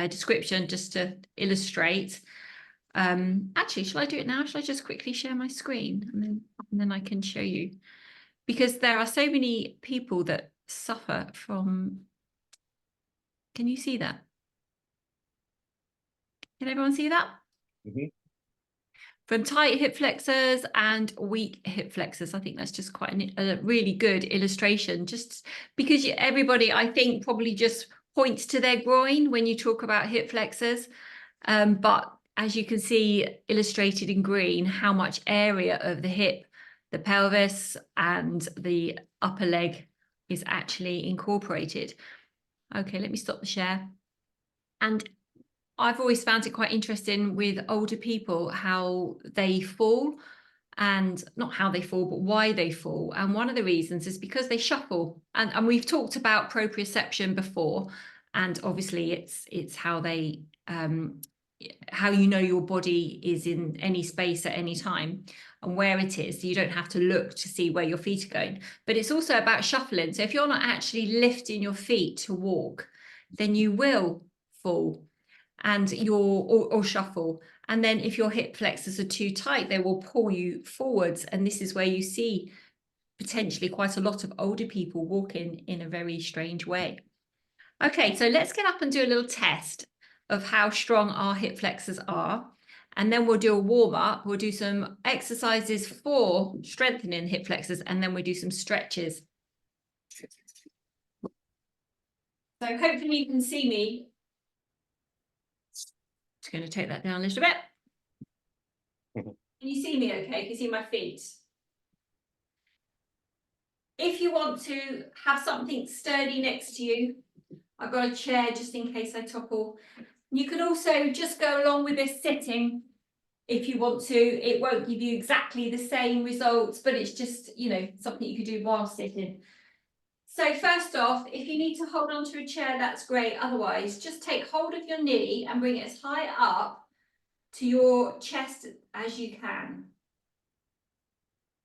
description just to illustrate. Actually, shall I do it now? Shall I just quickly share my screen and then I can show you? Because there are so many people that suffer from Can you see that? Can everyone see that? Mhm. From tight hip flexors and weak hip flexors. I think that's just quite a really good illustration, just because everybody, I think, probably just points to their groin when you talk about hip flexors. But as you can see illustrated in green, how much area of the hip, the pelvis and the upper leg is actually incorporated. Okay, let me stop the share. And I've always found it quite interesting with older people, how they fall, and not how they fall, but why they fall. And one of the reasons is because they shuffle. And we've talked about proprioception before, and obviously it's how they how you know your body is in any space at any time and where it is. So you don't have to look to see where your feet are going. But it's also about shuffling. So if you're not actually lifting your feet to walk, then you will fall and or shuffle. And then if your hip flexors are too tight, they will pull you forwards. And this is where you see potentially quite a lot of older people walking in a very strange way. Okay, so let's get up and do a little test of how strong our hip flexors are. And then we'll do a warm up. We'll do some exercises for strengthening hip flexors, and then we'll do some stretches. So hopefully you can see me. Just going to take that down a little bit. Can you see me okay? Can you see my feet? If you want to have something sturdy next to you, I've got a chair just in case I topple. You can also just go along with this sitting if you want to. It won't give you exactly the same results, but it's just, you know, something you could do while sitting. So first off, if you need to hold onto a chair, that's great. Otherwise, just take hold of your knee and bring it as high up to your chest as you can.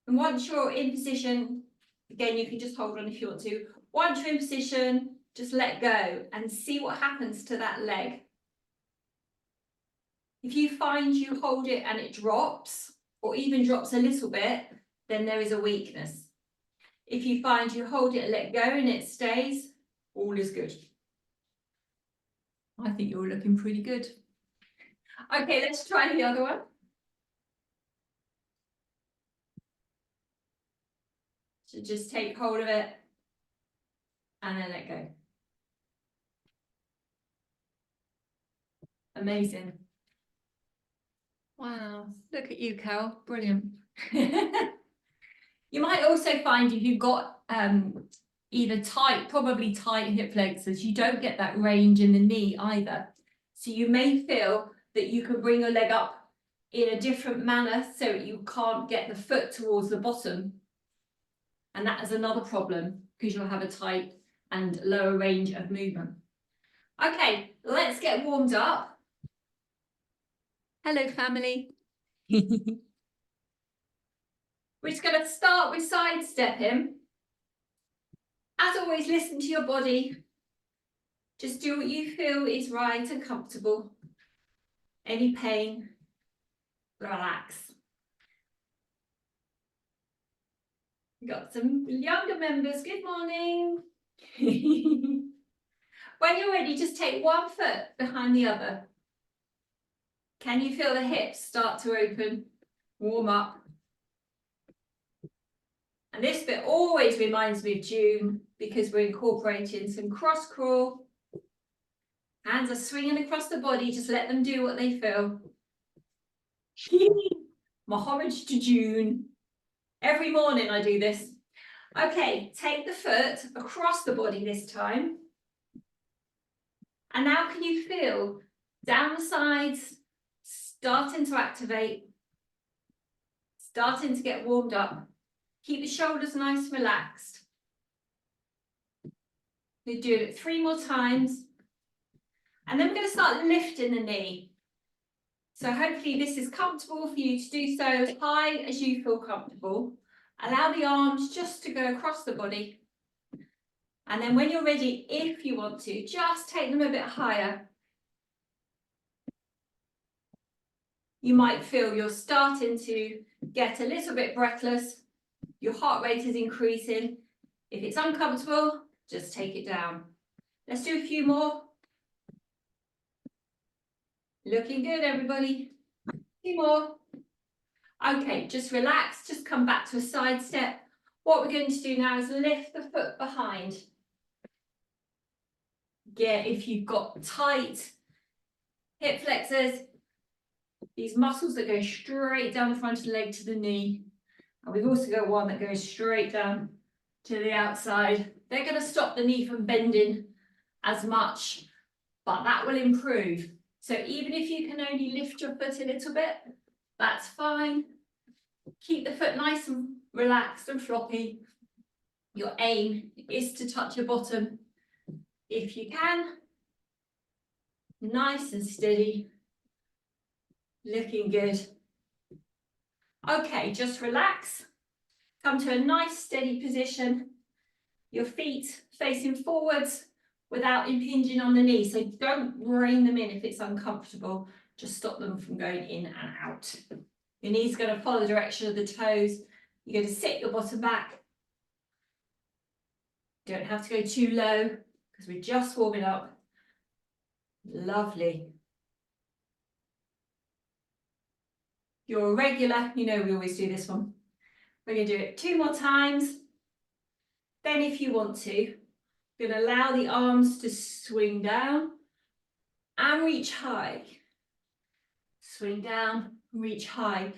And once you're in position, again, you can just hold on if you want to. Once you're in position, just let go and see what happens to that leg. If you find you hold it and it drops, or even drops a little bit, then there is a weakness. If you find you hold it and let go and it stays, all is good. I think you're looking pretty good. Okay, let's try the other one. So just take hold of it and then let go. Amazing. Wow, look at you, Cal. Brilliant. You might also find if you've got either probably tight hip flexors, you don't get that range in the knee either. So you may feel that you can bring your leg up in a different manner so you can't get the foot towards the bottom. And that is another problem because you'll have a tight and lower range of movement. Okay, let's get warmed up. Hello, family. We're just going to start with side stepping. As always, listen to your body. Just do what you feel is right and comfortable. Any pain, relax. We've got some younger members. Good morning. When you're ready, just take one foot behind the other. Can you feel the hips start to open? Warm up. And this bit always reminds me of June because we're incorporating some cross crawl. Hands are swinging across the body. Just let them do what they feel. My homage to June. Every morning I do this. Okay, take the foot across the body this time. And now can you feel down the sides starting to activate, starting to get warmed up. Keep the shoulders nice and relaxed. We'll do it 3 more times. And then we're going to start lifting the knee. So hopefully this is comfortable for you to do so as high as you feel comfortable. Allow the arms just to go across the body. And then when you're ready, if you want to, just take them a bit higher. You might feel you're starting to get a little bit breathless. Your heart rate is increasing. If it's uncomfortable, just take it down. Let's do a few more. Looking good, everybody. 2 more. Okay, just relax, just come back to a side step. What we're going to do now is lift the foot behind. If you've got tight hip flexors, these muscles that go straight down the front of the leg to the knee. And we've also got one that goes straight down to the outside. They're going to stop the knee from bending as much, but that will improve. So even if you can only lift your foot a little bit, that's fine. Keep the foot nice and relaxed and floppy. Your aim is to touch your bottom if you can. Nice and steady. Looking good. Okay, just relax. Come to a nice steady position. Your feet facing forwards without impinging on the knee. So don't rein them in if it's uncomfortable. Just stop them from going in and out. Your knee's going to follow the direction of the toes. You're going to sit your bottom back. Don't have to go too low because we're just warming up. Lovely. If you're a regular, you know we always do this one. We're going to do it 2 more times. Then if you want to, you're going to allow the arms to swing down and reach high. Swing down, reach high.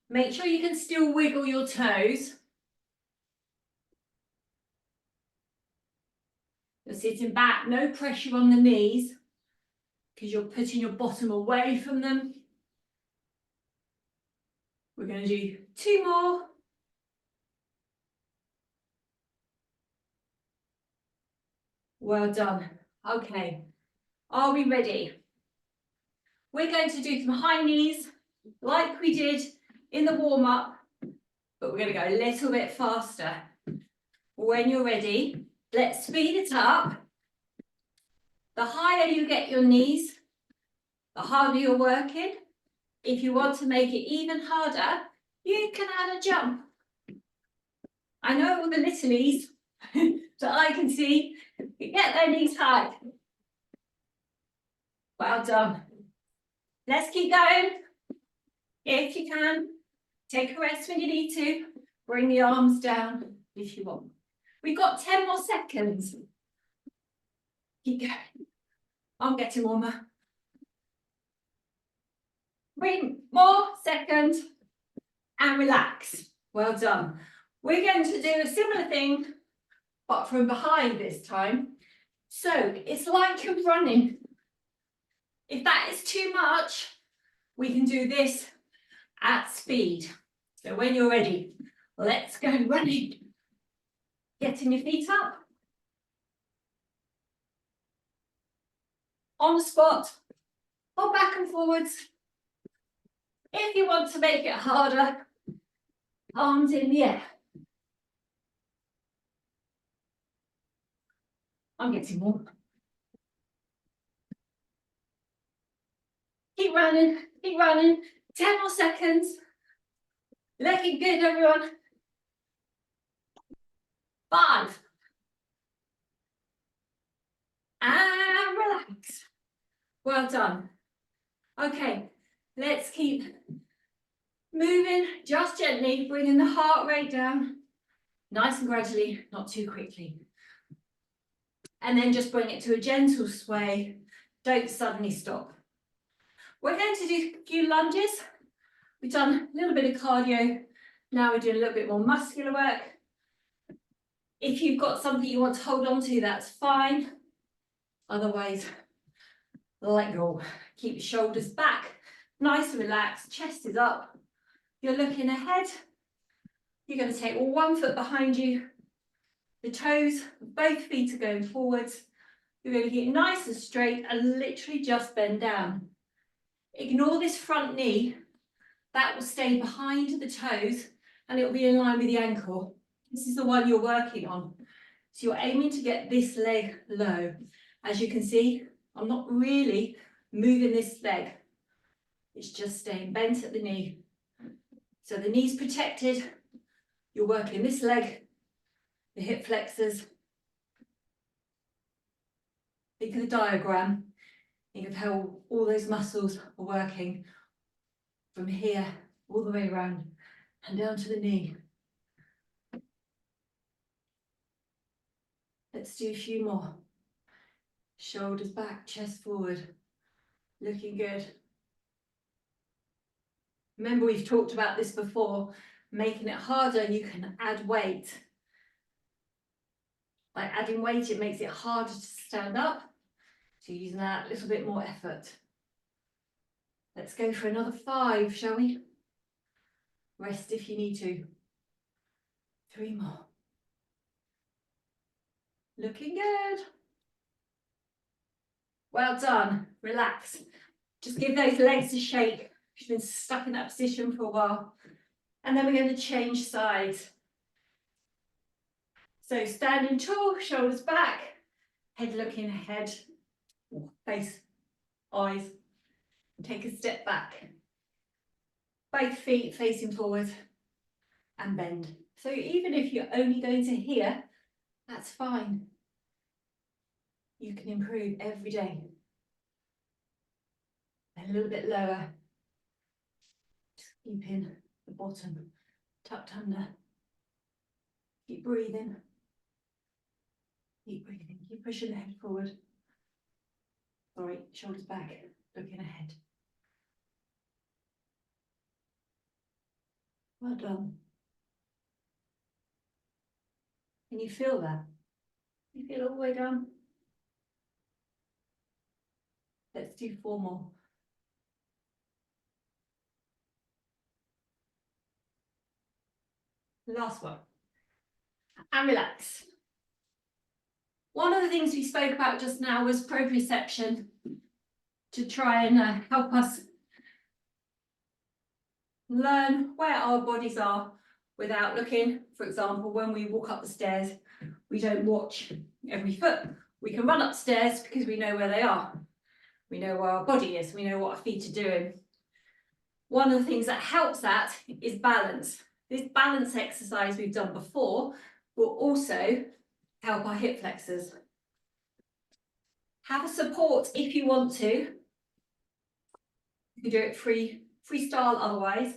Make sure you can still wiggle your toes. You're sitting back, no pressure on the knees because you're putting your bottom away from them. We're going to do 2 more. Well done. Okay, are we ready? We're going to do some high knees like we did in the warm-up, but we're going to go a little bit faster. When you're ready, let's speed it up. The higher you get your knees, the harder you're working. If you want to make it even harder, you can add a jump. I know all the littlies that I can see get their knees high. Well done. Let's keep going. If you can, take a rest when you need to. Bring the arms down if you want. We've got 10 more seconds. Keep going. I'm getting warmer. 3 more seconds and relax. Well done. We're going to do a similar thing, but from behind this time. So it's like you're running. If that is too much, we can do this at speed. So when you're ready, let's go running. Getting your feet up. On the spot, or back and forwards. If you want to make it harder, arms in the air. I'm getting warm. Keep running, keep running. 10 more seconds. Looking good, everyone. 5. And relax. Well done. Okay, let's keep moving just gently, bringing the heart rate down. Nice and gradually, not too quickly. And then just bring it to a gentle sway. Don't suddenly stop. We're going to do a few lunges. We've done a little bit of cardio. Now we're doing a little bit more muscular work. If you've got something you want to hold on to, that's fine. Otherwise, let go. Keep your shoulders back, nice and relaxed, chest is up. You're looking ahead. You're going to take 1 foot behind you. The toes of both feet are going forwards. You're going to get nice and straight and literally just bend down. Ignore this front knee. That will stay behind the toes and it will be in line with the ankle. This is the one you're working on. So you're aiming to get this leg low. As you can see, I'm not really moving this leg. It's just staying bent at the knee. So the knee's protected. You're working this leg, the hip flexors. Think of the diagram. Think of how all those muscles are working from here all the way around and down to the knee. Let's do a few more. Shoulders back, chest forward. Looking good. Remember, we've talked about this before. Making it harder, you can add weight. By adding weight, it makes it harder to stand up. So using that little bit more effort. Let's go for another 5, shall we? Rest if you need to. 3 more. Looking good. Well done. Relax. Just give those legs a shake. You've been stuck in that position for a while. And then we're going to change sides. So standing tall, shoulders back, head looking ahead, face, eyes. Take a step back. Both feet facing forward and bend. So even if you're only going to here, that's fine. You can improve every day. A little bit lower. Just keeping the bottom tucked under. Keep breathing. Keep breathing. Keep pushing the head forward. Sorry, shoulders back, looking ahead. Well done. Can you feel that? You feel all the way down? Let's do 4 more. Last one. And relax. One of the things we spoke about just now was proprioception, to try and help us learn where our bodies are without looking. For example, when we walk up the stairs, we don't watch every foot. We can run upstairs because we know where they are. We know where our body is. We know what our feet are doing. One of the things that helps that is balance. This balance exercise we've done before will also help our hip flexors. Have a support if you want to. You can do it freestyle otherwise.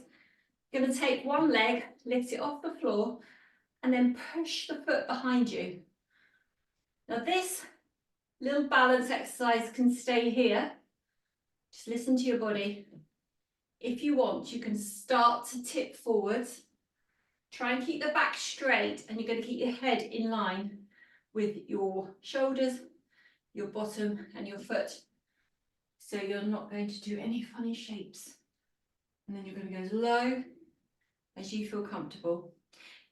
You're going to take one leg, lift it off the floor, and then push the foot behind you. Now this little balance exercise can stay here. Just listen to your body. If you want, you can start to tip forwards. Try and keep the back straight, and you're going to keep your head in line with your shoulders, your bottom, and your foot. So you're not going to do any funny shapes. And then you're going to go as low as you feel comfortable.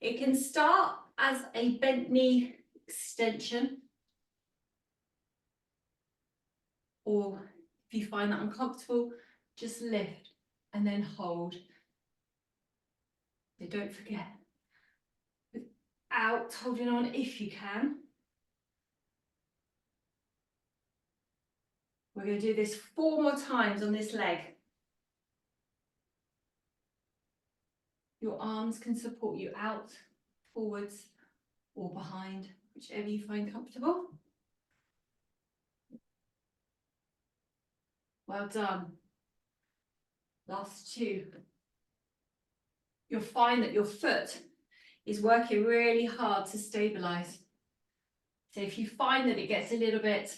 It can start as a bent knee extension, or if you find that uncomfortable, just lift and then hold. So don't forget, without holding on if you can. We're going to do this 4 more times on this leg. Your arms can support you out, forwards, or behind, whichever you find comfortable. Well done. Last 2. You'll find that your foot is working really hard to stabilize. So if you find that it gets a little bit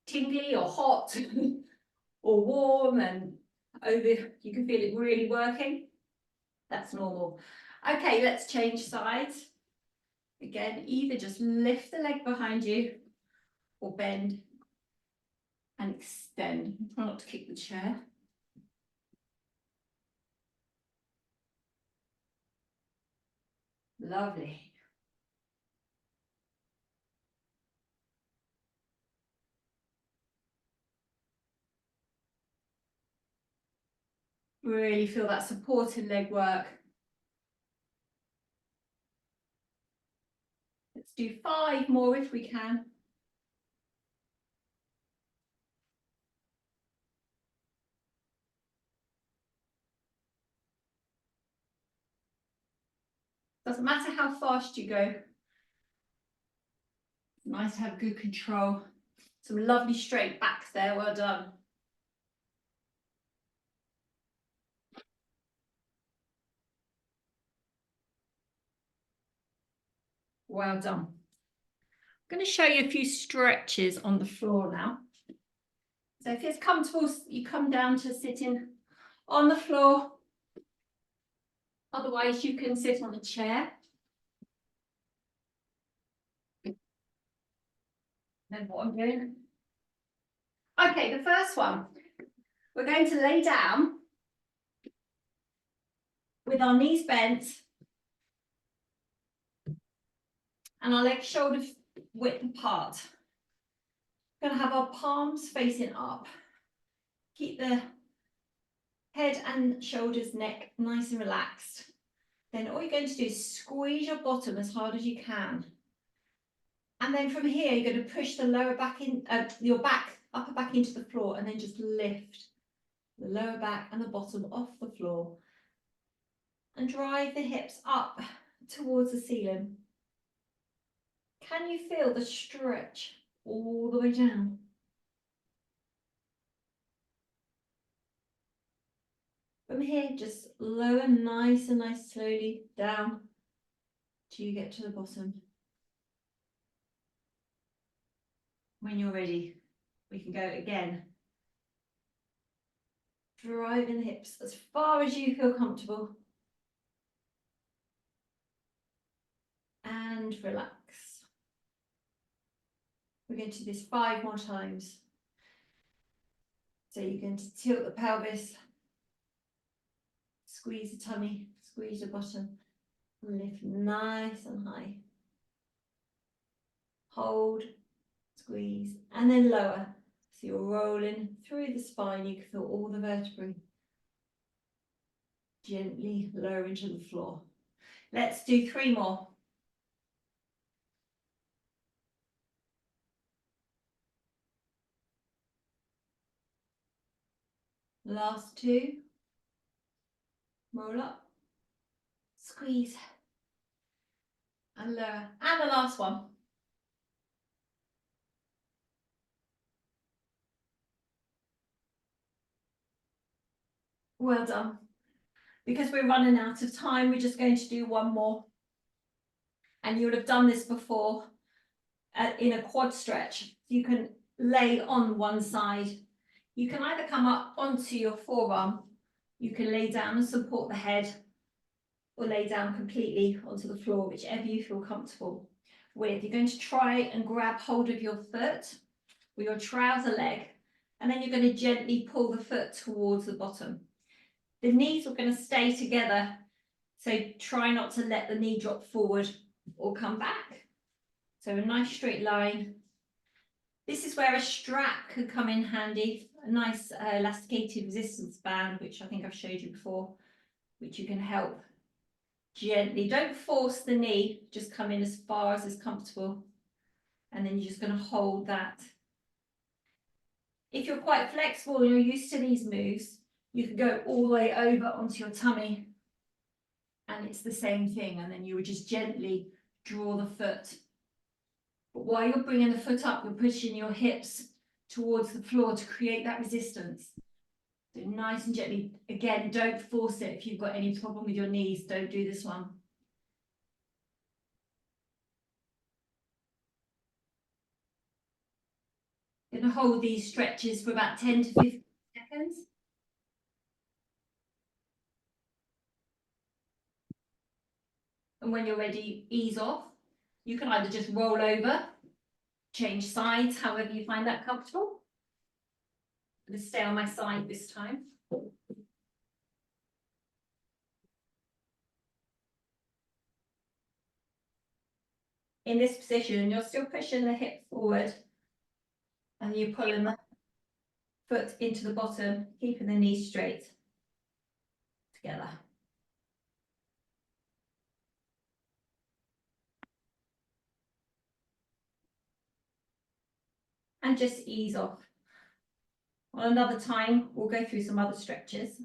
tingly or hot or warm and you can feel it really working, that's normal. Okay, let's change sides. Again, either just lift the leg behind you or bend and extend. Try not to kick the chair. Lovely. Really feel that supported leg work. Let's do 5 more if we can. Doesn't matter how fast you go. It's nice to have good control. Some lovely straight backs there, well done. Well done. I'm going to show you a few stretches on the floor now. So if it's comfortable, you come down to sitting on the floor. Otherwise, you can sit on a chair. Then what I'm doing. Okay, the first one. We're going to lay down with our knees bent and our legs shoulder width apart. We're going to have our palms facing up. Keep the head and shoulders, neck nice and relaxed. Then all you're going to do is squeeze your bottom as hard as you can. And then from here, you're going to push the lower back in, your upper back into the floor, and then just lift the lower back and the bottom off the floor. And drive the hips up towards the ceiling. Can you feel the stretch all the way down? From here, just lower nice and nice slowly down till you get to the bottom. When you're ready, we can go again. Driving the hips as far as you feel comfortable. And relax. We're going to do this 5 more times. So you're going to tilt the pelvis, squeeze the tummy, squeeze the bottom, lift nice and high. Hold, squeeze, and then lower. So you're rolling through the spine, you can feel all the vertebrae. Gently lower into the floor. Let's do 3 more. Last 2. Roll up, squeeze, and lower. And the last one. Well done. Because we're running out of time, we're just going to do 1 more. And you would have done this before in a quad stretch. You can lay on one side. You can either come up onto your forearm, you can lay down and support the head, or lay down completely onto the floor, whichever you feel comfortable with. You're going to try and grab hold of your foot or your trouser leg, and then you're going to gently pull the foot towards the bottom. The knees are going to stay together, so try not to let the knee drop forward or come back. So a nice straight line. This is where a strap could come in handy, a nice elasticated resistance band, which I think I've showed you before, which you can help gently. Don't force the knee, just come in as far as is comfortable. And then you're just going to hold that. If you're quite flexible and you're used to these moves, you can go all the way over onto your tummy. And it's the same thing. And then you would just gently draw the foot. But while you're bringing the foot up, you're pushing your hips towards the floor to create that resistance. So nice and gently. Again, don't force it. If you've got any problem with your knees, don't do this one. You're going to hold these stretches for about 10 to 15 seconds. And when you're ready, ease off. You can either just roll over, change sides, however you find that comfortable. I'm going to stay on my side this time. In this position, you're still pushing the hip forward and you're pulling the foot into the bottom, keeping the knees straight together. And just ease off. Well, another time, we'll go through some other stretches,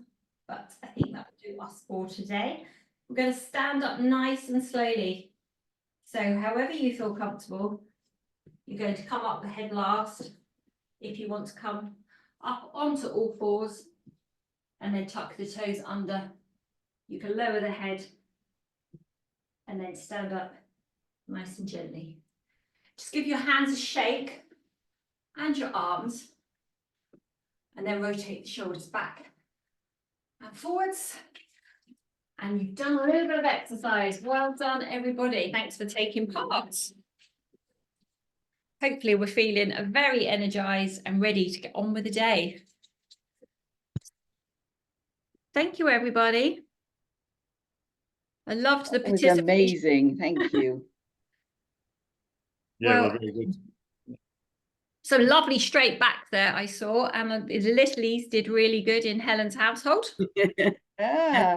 but I think that will do us for today. We're going to stand up nice and slowly. So however you feel comfortable, you're going to come up the head last, If you want to come up onto all fours and then tuck the toes under, you can lower the head and then stand up nice and gently. Just give your hands a shake and your arms, and then rotate the shoulders back and forwards. And you've done a little bit of exercise. Well done, everybody. Thanks for taking part. Hopefully we're feeling very energized and ready to get on with the day. Thank you, everybody. I loved the It was participation. amazing. Thank you. Yeah, Well, very good. some lovely straight back there I saw, and the Littlies did really good in Helen's household. Ah,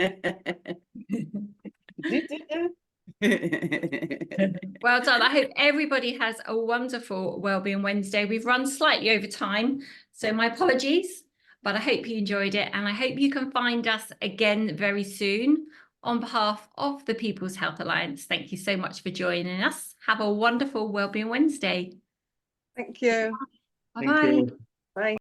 Well done. I hope everybody has a wonderful Wellbeing Wednesday. We've run slightly over time, so my apologies, but I hope you enjoyed it, and I hope you can find us again very soon. On behalf of the People's Health Alliance, thank you so much for joining us. Have a wonderful Wellbeing Wednesday. Thank you. Bye-bye. Thank you. Bye.